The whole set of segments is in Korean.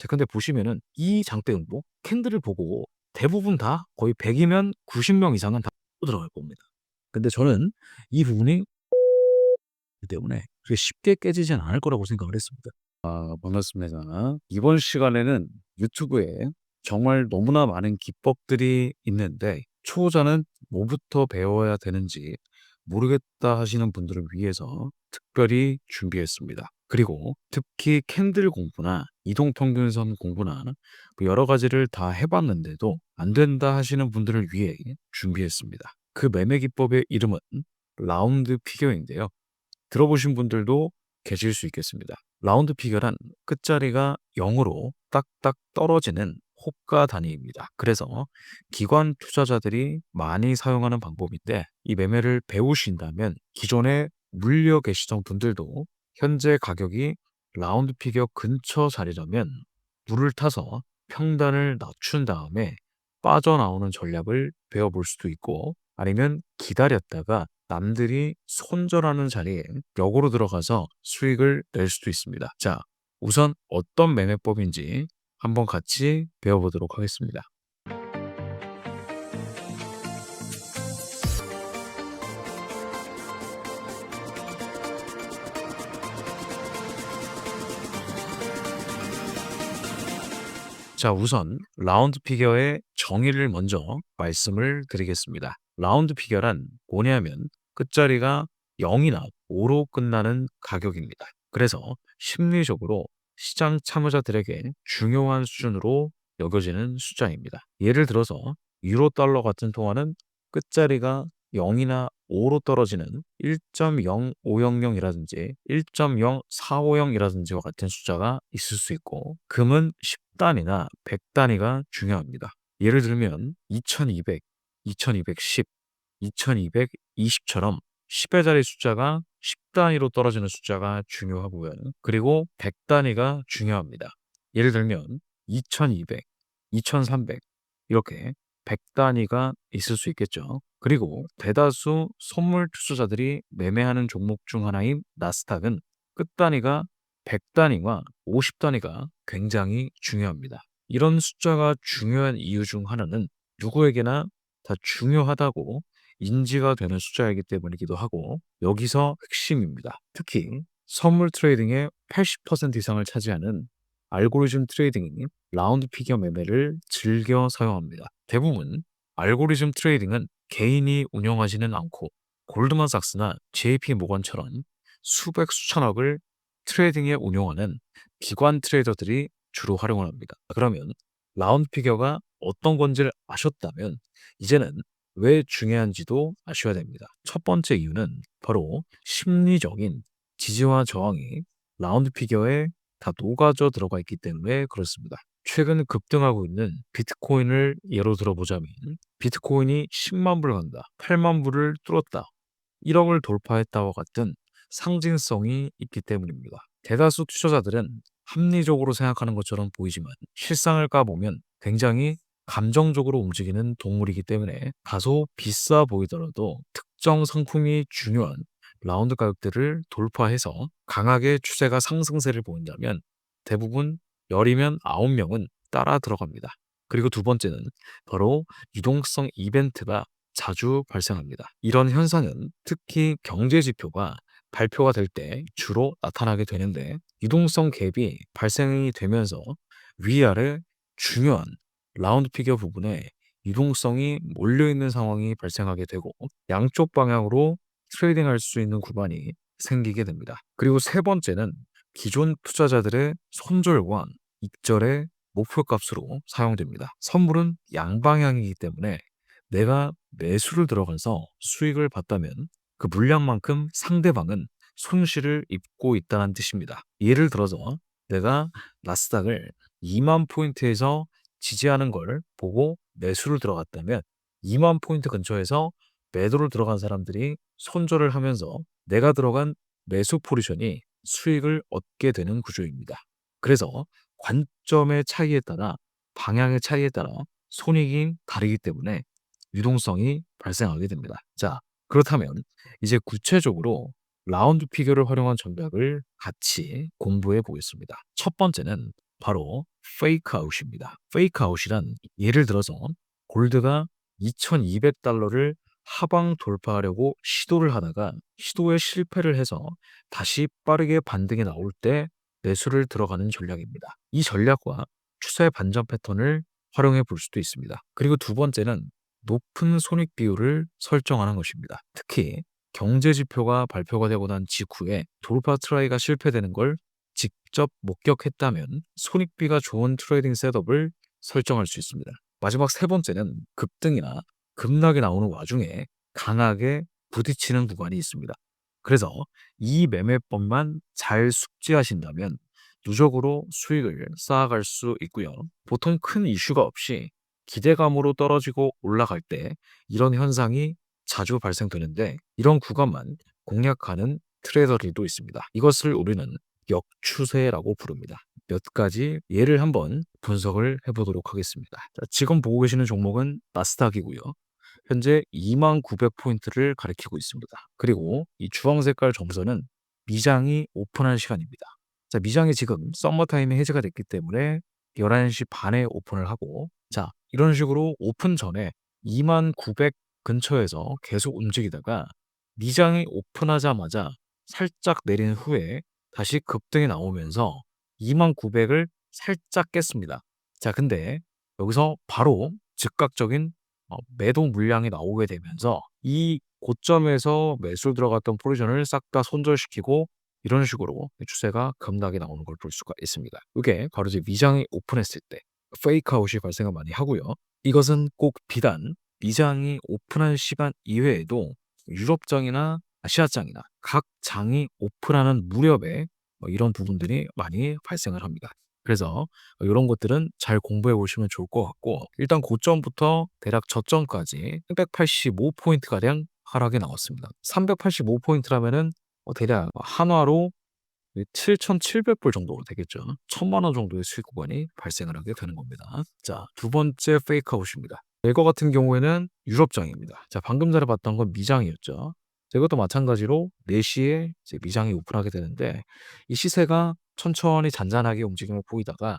자, 근데 보시면은 이 장대음보 캔들을 보고 대부분 다 거의 100 이면 90명 이상은 다 들어갈 겁니다. 근데 저는 이 부분이 때문에 그게 쉽게 깨지진 않을 거라고 생각을 했습니다. 반갑습니다. 이번 시간에는 유튜브에 정말 너무나 많은 기법들이 있는데 초보자는 뭐부터 배워야 되는지 모르겠다 하시는 분들을 위해서 특별히 준비했습니다. 그리고 특히 캔들 공부나 이동평균선 공부나 뭐 여러 가지를 다 해봤는데도 안 된다 하시는 분들을 위해 준비했습니다. 그 매매 기법의 이름은 라운드 피겨인데요. 들어보신 분들도 계실 수 있겠습니다. 라운드 피겨란 끝자리가 0으로 딱딱 떨어지는 호가 단위입니다. 그래서 기관 투자자들이 많이 사용하는 방법인데 이 매매를 배우신다면 기존에 물려 계시던 분들도 현재 가격이 라운드 피겨 근처 자리라면 물을 타서 평단을 낮춘 다음에 빠져나오는 전략을 배워볼 수도 있고 아니면 기다렸다가 남들이 손절하는 자리에 역으로 들어가서 수익을 낼 수도 있습니다. 자, 우선 어떤 매매법인지 한번 같이 배워보도록 하겠습니다. 자, 우선 라운드 피겨의 정의를 먼저 말씀을 드리겠습니다. 라운드 피겨란 뭐냐면 끝자리가 0이나 5로 끝나는 가격입니다. 그래서 심리적으로 시장 참여자들에게 중요한 수준으로 여겨지는 숫자입니다. 예를 들어서 유로 달러 같은 통화는 끝자리가 0이나 5로 떨어지는 1.0500이라든지 1.0450이라든지와 같은 숫자가 있을 수 있고 금은 10단이나 100단위가 중요합니다. 예를 들면 2200, 2210, 2220처럼 10의 자리 숫자가 10단위로 떨어지는 숫자가 중요하고요. 그리고 100단위가 중요합니다. 예를 들면 2200, 2300 이렇게 100단위가 있을 수 있겠죠. 그리고 대다수 선물 투자자들이 매매하는 종목 중 하나인 나스닥은 끝단위가 100단위와 50단위가 굉장히 중요합니다. 이런 숫자가 중요한 이유 중 하나는 누구에게나 다 중요하다고 인지가 되는 숫자이기 때문이기도 하고 여기서 핵심입니다. 특히 선물 트레이딩의 80% 이상을 차지하는 알고리즘 트레이딩이 라운드 피겨 매매를 즐겨 사용합니다. 대부분 알고리즘 트레이딩은 개인이 운영하지는 않고 골드만삭스나 JP 모건처럼 수백 수천억을 트레이딩에 운용하는 기관 트레이더들이 주로 활용을 합니다. 그러면 라운드 피겨가 어떤 건지를 아셨다면 이제는 왜 중요한지도 아셔야 됩니다. 첫 번째 이유는 바로 심리적인 지지와 저항이 라운드 피겨에 다 녹아져 들어가 있기 때문에 그렇습니다. 최근 급등하고 있는 비트코인을 예로 들어보자면 비트코인이 10만 불 간다, 8만 불을 뚫었다, 1억을 돌파했다와 같은 상징성이 있기 때문입니다. 대다수 투자자들은 합리적으로 생각하는 것처럼 보이지만 실상을 까보면 굉장히 감정적으로 움직이는 동물이기 때문에 다소 비싸 보이더라도 특정 상품이 중요한 라운드 가격대를 돌파해서 강하게 추세가 상승세를 보인다면 대부분 10이면 9명은 따라 들어갑니다. 그리고 두 번째는 바로 유동성 이벤트가 자주 발생합니다. 이런 현상은 특히 경제 지표가 발표가 될 때 주로 나타나게 되는데 유동성 갭이 발생이 되면서 위아래 중요한 라운드 피겨 부분에 유동성이 몰려있는 상황이 발생하게 되고 양쪽 방향으로 트레이딩할 수 있는 구간이 생기게 됩니다. 그리고 세 번째는 기존 투자자들의 손절과 익절의 목표값으로 사용됩니다. 선물은 양방향이기 때문에 내가 매수를 들어가서 수익을 봤다면 그 물량만큼 상대방은 손실을 입고 있다는 뜻입니다. 예를 들어서 내가 나스닥을 2만 포인트에서 지지하는 걸 보고 매수를 들어갔다면 2만 포인트 근처에서 매도를 들어간 사람들이 손절을 하면서 내가 들어간 매수 포지션이 수익을 얻게 되는 구조입니다. 그래서 관점의 차이에 따라 방향의 차이에 따라 손익이 다르기 때문에 유동성이 발생하게 됩니다. 자, 그렇다면 이제 구체적으로 라운드 피겨를 활용한 전략을 같이 공부해 보겠습니다. 첫 번째는 바로 페이크 아웃입니다. 페이크 아웃이란 예를 들어서 골드가 $2,200를 하방 돌파하려고 시도를 하다가 시도에 실패를 해서 다시 빠르게 반등이 나올 때 매수를 들어가는 전략입니다. 이 전략과 추세 반전 패턴을 활용해 볼 수도 있습니다. 그리고 두 번째는 높은 손익 비율을 설정하는 것입니다. 특히 경제 지표가 발표가 되고 난 직후에 돌파 트라이가 실패되는 걸 직접 목격했다면 손익비가 좋은 트레이딩 셋업을 설정할 수 있습니다. 마지막 세 번째는 급등이나 급락이 나오는 와중에 강하게 부딪히는 구간이 있습니다. 그래서 이 매매법만 잘 숙지하신다면 누적으로 수익을 쌓아갈 수 있고요. 보통 큰 이슈가 없이 기대감으로 떨어지고 올라갈 때 이런 현상이 자주 발생되는데 이런 구간만 공략하는 트레이더들도 있습니다. 이것을 우리는 역추세라고 부릅니다. 몇 가지 예를 한번 분석을 해보도록 하겠습니다. 자, 지금 보고 계시는 종목은 나스닥이고요. 현재 29,900포인트를 가리키고 있습니다. 그리고 이 주황 색깔 점선은 미장이 오픈한 시간입니다. 자, 미장이 지금 썸머타임에 해제가 됐기 때문에 11시 반에 오픈을 하고, 자, 이런 식으로 오픈 전에 29,900 근처에서 계속 움직이다가 미장이 오픈하자마자 살짝 내린 후에 다시 급등이 나오면서 29,900을 살짝 깼습니다. 자, 근데 여기서 바로 즉각적인 매도 물량이 나오게 되면서 이 고점에서 매수 들어갔던 포지션을 싹 다 손절시키고 이런 식으로 추세가 급락이 나오는 걸 볼 수가 있습니다. 이게 바로 이제 미장이 오픈했을 때 페이크 아웃이 발생을 많이 하고요. 이것은 꼭 비단 미장이 오픈한 시간 이외에도 유럽장이나 아시아장이나 각 장이 오픈하는 무렵에 이런 부분들이 많이 발생을 합니다. 그래서 이런 것들은 잘 공부해 보시면 좋을 것 같고, 일단 고점부터 대략 저점까지 385포인트가량 하락이 나왔습니다. 385포인트라면은 대략 한화로 7,700불 정도 되겠죠. 1,000만 원 정도의 수익 구간이 발생을 하게 되는 겁니다. 자, 두 번째 페이크 아웃입니다. 이거 같은 경우에는 유럽장입니다. 자, 방금 전에 봤던 건 미장이었죠. 자, 이것도 마찬가지로 4시에 이제 미장이 오픈하게 되는데 이 시세가 천천히 잔잔하게 움직임을 보이다가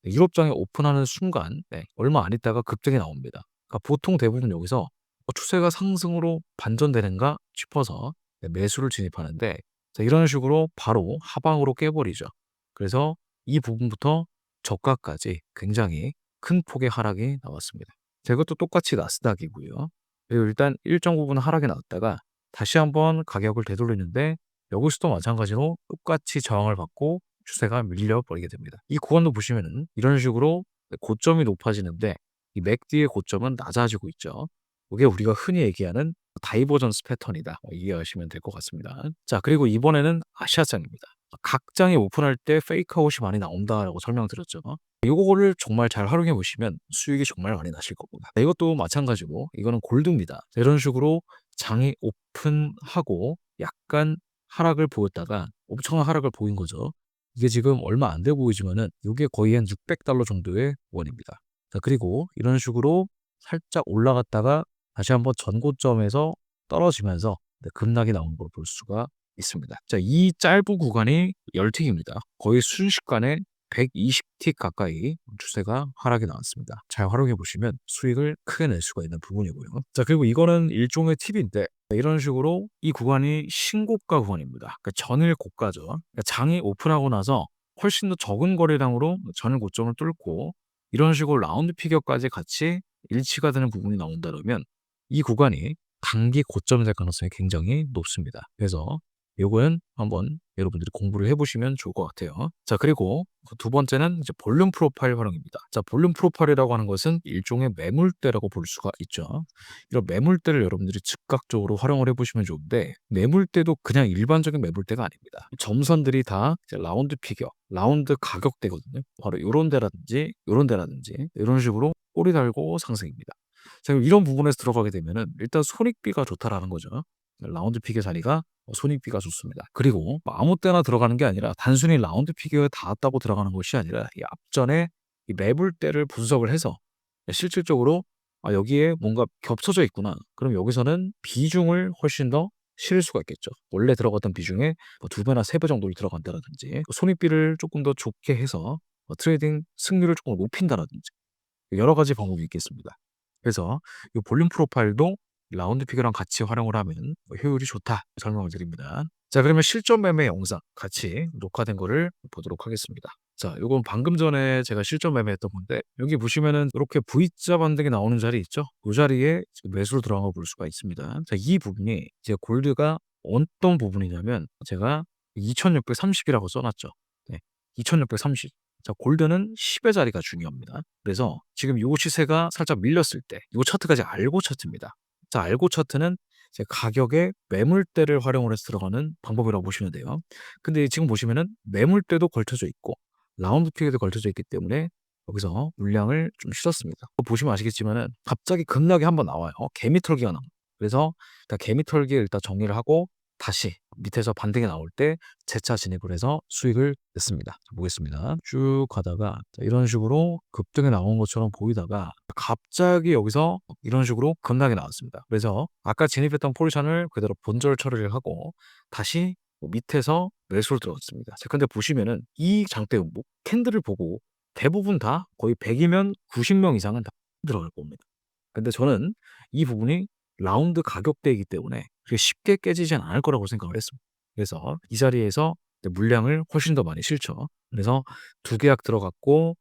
유럽장이 오픈하는 순간 얼마 안 있다가 급등이 나옵니다. 그러니까 보통 대부분 여기서 추세가 상승으로 반전되는가 싶어서 매수를 진입하는데, 자, 이런 식으로 바로 하방으로 깨버리죠. 그래서 이 부분부터 저가까지 굉장히 큰 폭의 하락이 나왔습니다. 자, 이것도 똑같이 나스닥이고요. 그리고 일단 일정 부분 하락이 나왔다가 다시 한번 가격을 되돌리는데 여기서도 마찬가지로 똑같이 저항을 받고 추세가 밀려버리게 됩니다. 이 구간도 보시면은 이런 식으로 고점이 높아지는데 이 맥디의 고점은 낮아지고 있죠. 이게 우리가 흔히 얘기하는 다이버전스 패턴이다. 이해하시면 될 것 같습니다. 자, 그리고 이번에는 아시아장입니다. 각 장이 오픈할 때 페이크 아웃이 많이 나온다라고 설명드렸죠. 이거를 정말 잘 활용해 보시면 수익이 정말 많이 나실 겁니다. 이것도 마찬가지고 이거는 골드입니다. 자, 이런 식으로 장이 오픈하고 약간 하락을 보였다가 엄청난 하락을 보인 거죠. 이게 지금 얼마 안 돼 보이지만은 이게 거의 한 $600 정도의 원입니다. 자, 그리고 이런 식으로 살짝 올라갔다가 다시 한번 전고점에서 떨어지면서 급락이 나온 걸 볼 수가 있습니다. 자, 이 짧은 구간이 10틱입니다. 거의 순식간에 120틱 가까이 추세가 하락이 나왔습니다. 잘 활용해 보시면 수익을 크게 낼 수가 있는 부분이고요. 자, 그리고 이거는 일종의 팁인데 이런 식으로 이 구간이 신고가 구간입니다. 그러니까 전일 고가죠. 그러니까 장이 오픈하고 나서 훨씬 더 적은 거래량으로 전일 고점을 뚫고 이런 식으로 라운드 피겨까지 같이 일치가 되는 부분이 나온다면 이 구간이 단기 고점이 될 가능성이 굉장히 높습니다. 그래서 요거는 한번 여러분들이 공부를 해보시면 좋을 것 같아요. 자, 그리고 두 번째는 이제 볼륨 프로파일 활용입니다. 자, 볼륨 프로파일이라고 하는 것은 일종의 매물대라고 볼 수가 있죠. 이런 매물대를 여러분들이 즉각적으로 활용을 해보시면 좋은데, 매물대도 그냥 일반적인 매물대가 아닙니다. 점선들이 다 이제 라운드 피겨, 라운드 가격대거든요. 바로 요런 데라든지 요런 데라든지 이런 식으로 꼬리 달고 상승입니다. 자, 이런 부분에서 들어가게 되면은 일단 손익비가 좋다라는 거죠. 라운드 픽의 자리가 손익비가 좋습니다. 그리고 아무 때나 들어가는 게 아니라 단순히 라운드 픽에 닿았다고 들어가는 것이 아니라 이 앞전에 이 매물대를 분석을 해서 실질적으로 여기에 뭔가 겹쳐져 있구나. 그럼 여기서는 비중을 훨씬 더 실을 수가 있겠죠. 원래 들어갔던 비중에 뭐 2배나 3배 정도를 들어간다든지 손익비를 조금 더 좋게 해서 트레이딩 승률을 조금 높인다라든지 여러 가지 방법이 있겠습니다. 그래서 이 볼륨 프로파일도 라운드 피겨랑 같이 활용을 하면 효율이 좋다 설명을 드립니다. 자, 그러면 실전 매매 영상 같이 녹화된 거를 보도록 하겠습니다. 자, 요건 방금 전에 제가 실전 매매했던 건데 여기 보시면은 이렇게 V자 반등이 나오는 자리 있죠? 이 자리에 지금 매수로 들어간 걸 볼 수가 있습니다. 자, 이 부분이 이제 골드가 어떤 부분이냐면 제가 2630이라고 써놨죠. 네, 2630. 자, 골드는 10의 자리가 중요합니다. 그래서 지금 요 시세가 살짝 밀렸을 때 요 차트가 이제 알고 차트입니다. 자, 알고 차트는 이제 가격의 매물대를 활용을 해서 들어가는 방법이라고 보시면 돼요. 근데 지금 보시면은 매물대도 걸쳐져 있고 라운드 피겨도 걸쳐져 있기 때문에 여기서 물량을 좀 실었습니다. 보시면 아시겠지만은 갑자기 급락이 한번 나와요. 개미털기가 나옵니다. 그래서 일단 개미털기 일단 정리를 하고 다시 밑에서 반등이 나올 때 재차 진입을 해서 수익을 냈습니다. 자, 보겠습니다. 쭉 가다가 자, 이런 식으로 급등이 나온 것처럼 보이다가 갑자기 여기서 이런 식으로 급락이 나왔습니다. 그래서 아까 진입했던 포지션을 그대로 본절 처리를 하고 다시 밑에서 매수를 들어갔습니다. 자, 근데 보시면은 이 장대 캔들을 보고 대부분 다 거의 100이면 90명 이상은 다 들어갈 겁니다. 근데 저는 이 부분이 라운드 가격대이기 때문에 그게 쉽게 깨지진 않을 거라고 생각을 했습니다. 그래서 이 자리에서 물량을 훨씬 더 많이 실죠. 그래서 두 계약 들어갔고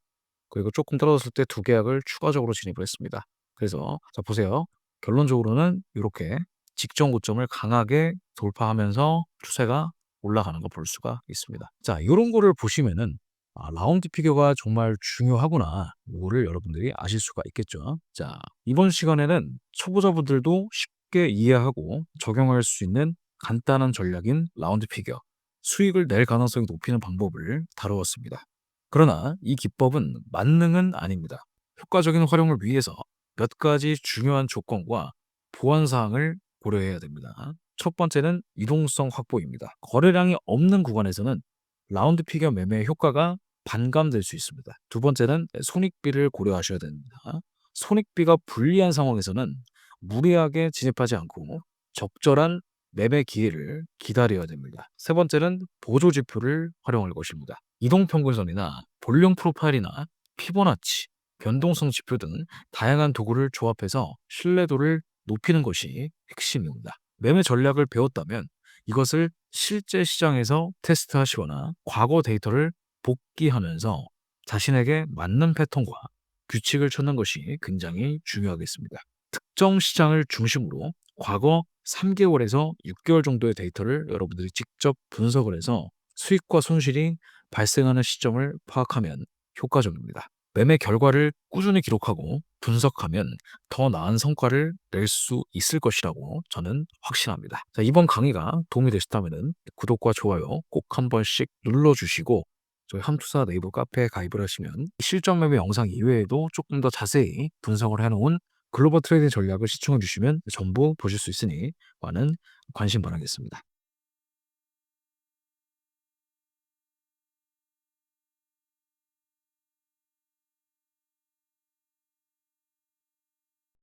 그리고 조금 떨어졌을 때 두 계약을 추가적으로 진입을 했습니다. 그래서 자, 보세요. 결론적으로는 이렇게 직전 고점을 강하게 돌파하면서 추세가 올라가는 거 볼 수가 있습니다. 자, 이런 거를 보시면은 라운드 피겨가 정말 중요하구나. 이거를 여러분들이 아실 수가 있겠죠. 자, 이번 시간에는 초보자분들도 쉽게 이해하고 적용할 수 있는 간단한 전략인 라운드 피겨, 수익을 낼 가능성이 높이는 방법을 다루었습니다. 그러나 이 기법은 만능은 아닙니다. 효과적인 활용을 위해서 몇 가지 중요한 조건과 보완 사항을 고려해야 됩니다. 첫 번째는 유동성 확보입니다. 거래량이 없는 구간에서는 라운드 피겨 매매의 효과가 반감될 수 있습니다. 두 번째는 손익비를 고려하셔야 됩니다. 손익비가 불리한 상황에서는 무리하게 진입하지 않고 적절한 매매 기회를 기다려야 됩니다. 세 번째는 보조 지표를 활용할 것입니다. 이동평균선이나 볼륨 프로파일이나 피보나치, 변동성 지표 등 다양한 도구를 조합해서 신뢰도를 높이는 것이 핵심입니다. 매매 전략을 배웠다면 이것을 실제 시장에서 테스트하시거나 과거 데이터를 복기하면서 자신에게 맞는 패턴과 규칙을 찾는 것이 굉장히 중요하겠습니다. 특정 시장을 중심으로 과거 3개월에서 6개월 정도의 데이터를 여러분들이 직접 분석을 해서 수익과 손실이 발생하는 시점을 파악하면 효과적입니다. 매매 결과를 꾸준히 기록하고 분석하면 더 나은 성과를 낼 수 있을 것이라고 저는 확신합니다. 자, 이번 강의가 도움이 되셨다면 구독과 좋아요 꼭 한 번씩 눌러주시고 저희 함투사 네이버 카페에 가입을 하시면 실전 매매 영상 이외에도 조금 더 자세히 분석을 해놓은 글로벌 트레이딩 전략을 시청해 주시면 전부 보실 수 있으니 많은 관심 바라겠습니다.